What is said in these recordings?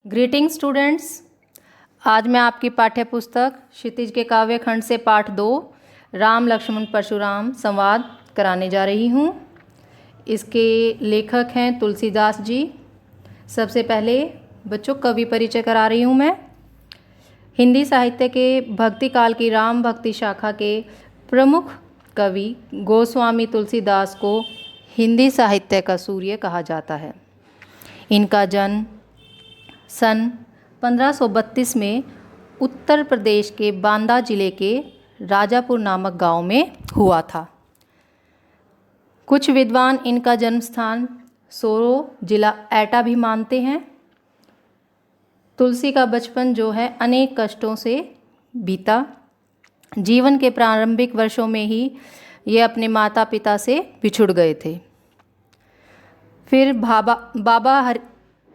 Greeting students, आज मैं आपकी पाठ्य पुस्तक क्षितिज के काव्य खंड से पाठ 2 राम लक्ष्मण परशुराम संवाद कराने जा रही हूँ। इसके लेखक हैं तुलसीदास जी। सबसे पहले बच्चों कवि परिचय करा रही हूँ मैं। हिंदी साहित्य के भक्ति काल की राम भक्ति शाखा के प्रमुख कवि गोस्वामी तुलसीदास को हिंदी साहित्य का सूर्य कहा जाता है। इनका जन्म सन 1532 में उत्तर प्रदेश के बांदा जिले के राजापुर नामक गांव में हुआ था। कुछ विद्वान इनका जन्म स्थान सोरो जिला एटा भी मानते हैं। तुलसी का बचपन जो है अनेक कष्टों से बीता। जीवन के प्रारंभिक वर्षों में ही ये अपने माता पिता से बिछुड़ गए थे। फिर बाबा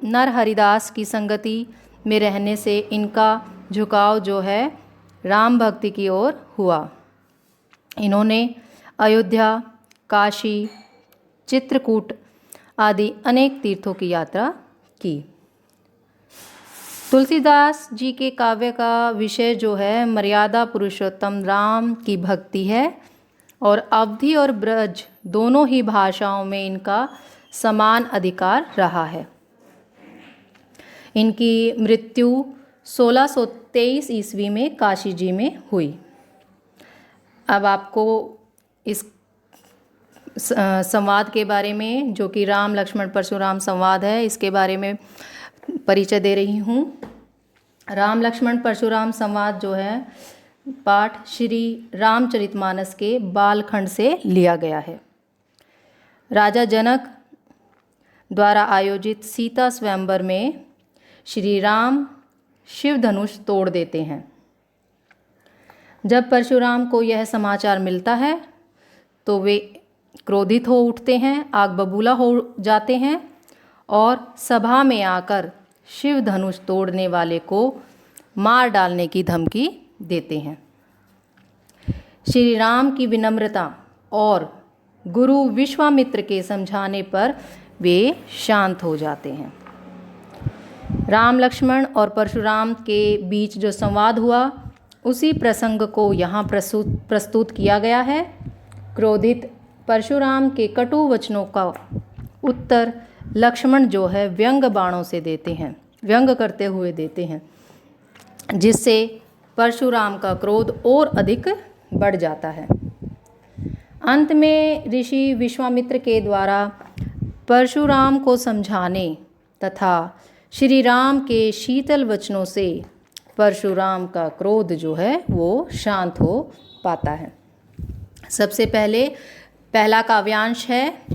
नरहरिदास की संगति में रहने से इनका झुकाव जो है राम भक्ति की ओर हुआ। इन्होंने अयोध्या, काशी, चित्रकूट आदि अनेक तीर्थों की यात्रा की। तुलसीदास जी के काव्य का विषय जो है मर्यादा पुरुषोत्तम राम की भक्ति है और अवधी और ब्रज दोनों ही भाषाओं में इनका समान अधिकार रहा है। इनकी मृत्यु 1623 ईस्वी में काशी जी में हुई। अब आपको इस संवाद के बारे में, जो कि राम लक्ष्मण परशुराम संवाद है, इसके बारे में परिचय दे रही हूँ। राम लक्ष्मण परशुराम संवाद जो है पाठ श्री रामचरितमानस के बालखंड से लिया गया है। राजा जनक द्वारा आयोजित सीता स्वयंवर में श्री राम शिव धनुष तोड़ देते हैं। जब परशुराम को यह समाचार मिलता है तो वे क्रोधित हो उठते हैं, आग बबूला हो जाते हैं और सभा में आकर शिव धनुष तोड़ने वाले को मार डालने की धमकी देते हैं। श्री राम की विनम्रता और गुरु विश्वामित्र के समझाने पर वे शांत हो जाते हैं। राम लक्ष्मण और परशुराम के बीच जो संवाद हुआ उसी प्रसंग को यहाँ प्रस्तुत किया गया है। क्रोधित परशुराम के कटु वचनों का उत्तर लक्ष्मण जो है व्यंग बाणों से देते हैं, व्यंग करते हुए देते हैं, जिससे परशुराम का क्रोध और अधिक बढ़ जाता है। अंत में ऋषि विश्वामित्र के द्वारा परशुराम को समझाने तथा श्री राम के शीतल वचनों से परशुराम का क्रोध जो है वो शांत हो पाता है। सबसे पहला काव्यांश है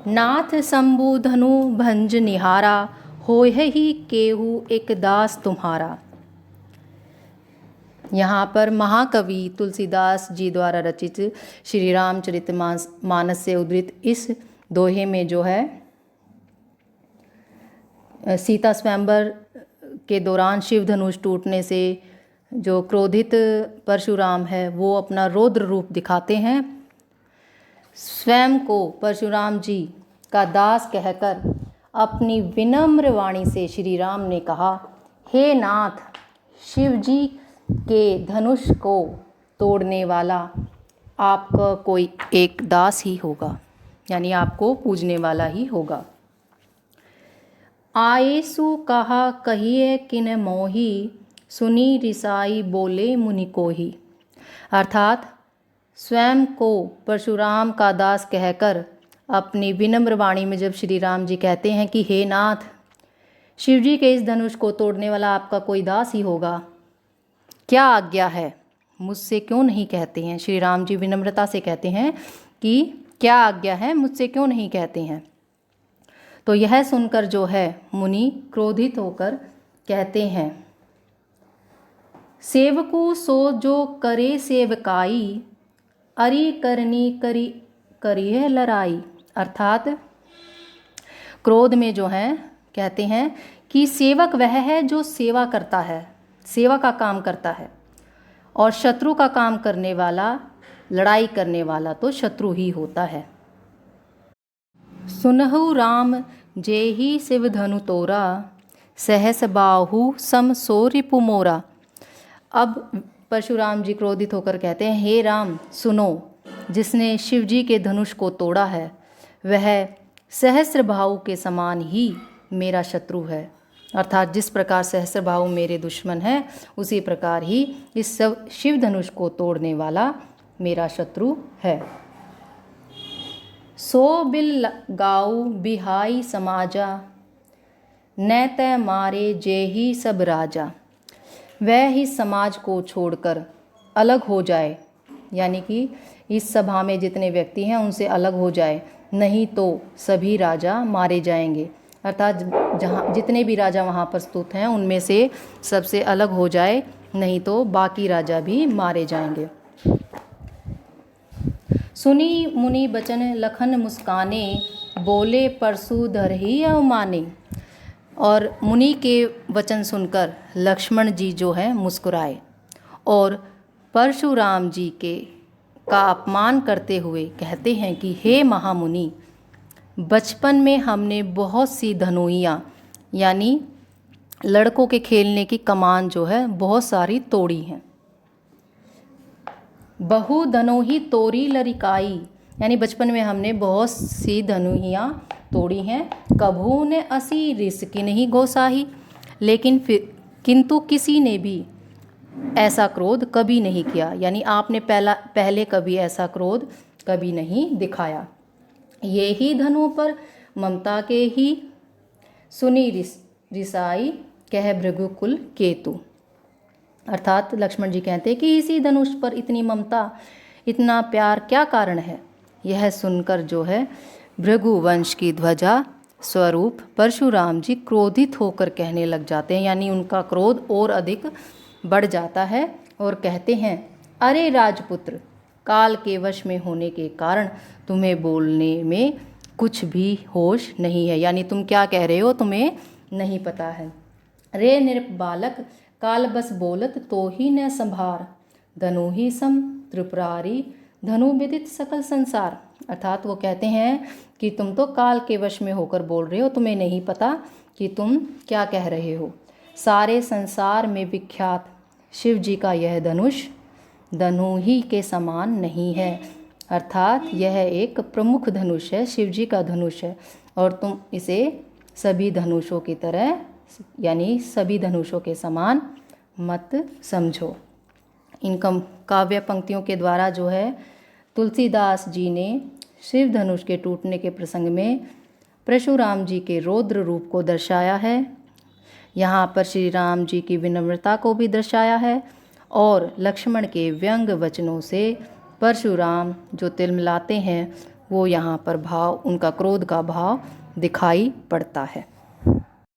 नाथ शंभु धनु भंज निहारा, होय ही केहू एक दास तुम्हारा। यहाँ पर महाकवि तुलसीदास जी द्वारा रचित श्री रामचरितमानस से उद्धृत इस दोहे में जो है सीता स्वयंवर के दौरान शिव धनुष टूटने से जो क्रोधित परशुराम है वो अपना रौद्र रूप दिखाते हैं। स्वयं को परशुराम जी का दास कहकर अपनी विनम्र वाणी से श्री राम ने कहा, हे नाथ, शिव जी के धनुष को तोड़ने वाला आपका कोई एक दास ही होगा, यानी आपको पूजने वाला ही होगा। आयेसु कहा कहिए किन मोही, सुनी रिसाई बोले मुनि कोही। अर्थात स्वयं को परशुराम का दास कहकर अपनी विनम्र वाणी में जब श्री राम जी कहते हैं कि हे नाथ, शिव जी के इस धनुष को तोड़ने वाला आपका कोई दास ही होगा, क्या आज्ञा है, मुझसे क्यों नहीं कहते हैं। श्री राम जी विनम्रता से कहते हैं कि क्या आज्ञा है, मुझसे क्यों नहीं कहते हैं। तो यह सुनकर जो है मुनि क्रोधित होकर कहते हैं, सेवकु सो जो करे सेवकाई, अरि करनी करी करिए लड़ाई। अर्थात क्रोध में जो है कहते हैं कि सेवक वह है जो सेवा करता है, सेवा का काम करता है, और शत्रु का काम करने वाला, लड़ाई करने वाला तो शत्रु ही होता है। सुनहु राम जेहि शिव धनु तोरा, सहस बाहु सम सो रिपु मोरा। अब परशुराम जी क्रोधित होकर कहते हैं, हे राम सुनो, जिसने शिव जी के धनुष को तोड़ा है वह सहस्र बाहु के समान ही मेरा शत्रु है। अर्थात जिस प्रकार सहस्र बाहु मेरे दुश्मन हैं, उसी प्रकार ही इस सब शिव धनुष को तोड़ने वाला मेरा शत्रु है। सो बिल गाऊ बिहाई समाजा, न तय मारे जेही सब राजा। वह ही समाज को छोड़कर अलग हो जाए, यानी कि इस सभा में जितने व्यक्ति हैं उनसे अलग हो जाए, नहीं तो सभी राजा मारे जाएंगे। अर्थात जहाँ जितने भी राजा वहाँ प्रस्तुत हैं उनमें से सबसे अलग हो जाए, नहीं तो बाकी राजा भी मारे जाएंगे। सुनी मुनि बचन लखन मुस्काने, बोले परशुधर ही अवमाने। और मुनि के वचन सुनकर लक्ष्मण जी जो है मुस्कुराए और परशुराम जी का अपमान करते हुए कहते हैं कि हे महामुनि, बचपन में हमने बहुत सी धनुइयाँ यानी लड़कों के खेलने की कमान जो है बहुत सारी तोड़ी हैं। बहु धनोही तोरी लरिकाई, यानी बचपन में हमने बहुत सी धनुइयाँ तोड़ी हैं। कभू ने असी रिसकी नहीं गोसाही, लेकिन फिर किंतु किसी ने भी ऐसा क्रोध कभी नहीं किया, यानी आपने पहले कभी ऐसा क्रोध कभी नहीं दिखाया। ये ही धनु पर ममता के ही सुनी रिसाई, कह भृगुकुल केतु। अर्थात लक्ष्मण जी कहते हैं कि इसी धनुष पर इतनी ममता, इतना प्यार क्या कारण है। यह सुनकर जो है भृगु वंश की ध्वजा स्वरूप परशुराम जी क्रोधित होकर कहने लग जाते हैं, यानी उनका क्रोध और अधिक बढ़ जाता है और कहते हैं, अरे राजपुत्र, काल के वश में होने के कारण तुम्हें बोलने में कुछ भी होश नहीं है, यानी तुम क्या कह रहे हो तुम्हें नहीं पता है। रे नृप बालक काल बस बोलत तो ही न संभार, धनु ही सम त्रिपुरारी धनु विदित सकल संसार। अर्थात वो कहते हैं कि तुम तो काल के वश में होकर बोल रहे हो, तुम्हें नहीं पता कि तुम क्या कह रहे हो। सारे संसार में विख्यात शिव जी का यह धनुष धनु ही के समान नहीं है। अर्थात यह एक प्रमुख धनुष है, शिव जी का धनुष है, और तुम इसे सभी धनुषों की तरह यानी सभी धनुषों के समान मत समझो। इन काव्य पंक्तियों के द्वारा जो है तुलसीदास जी ने शिव धनुष के टूटने के प्रसंग में परशुराम जी के रौद्र रूप को दर्शाया है। यहाँ पर श्री राम जी की विनम्रता को भी दर्शाया है और लक्ष्मण के व्यंग वचनों से परशुराम जो तिलमिलाते हैं वो यहाँ पर भाव, उनका क्रोध का भाव दिखाई पड़ता है।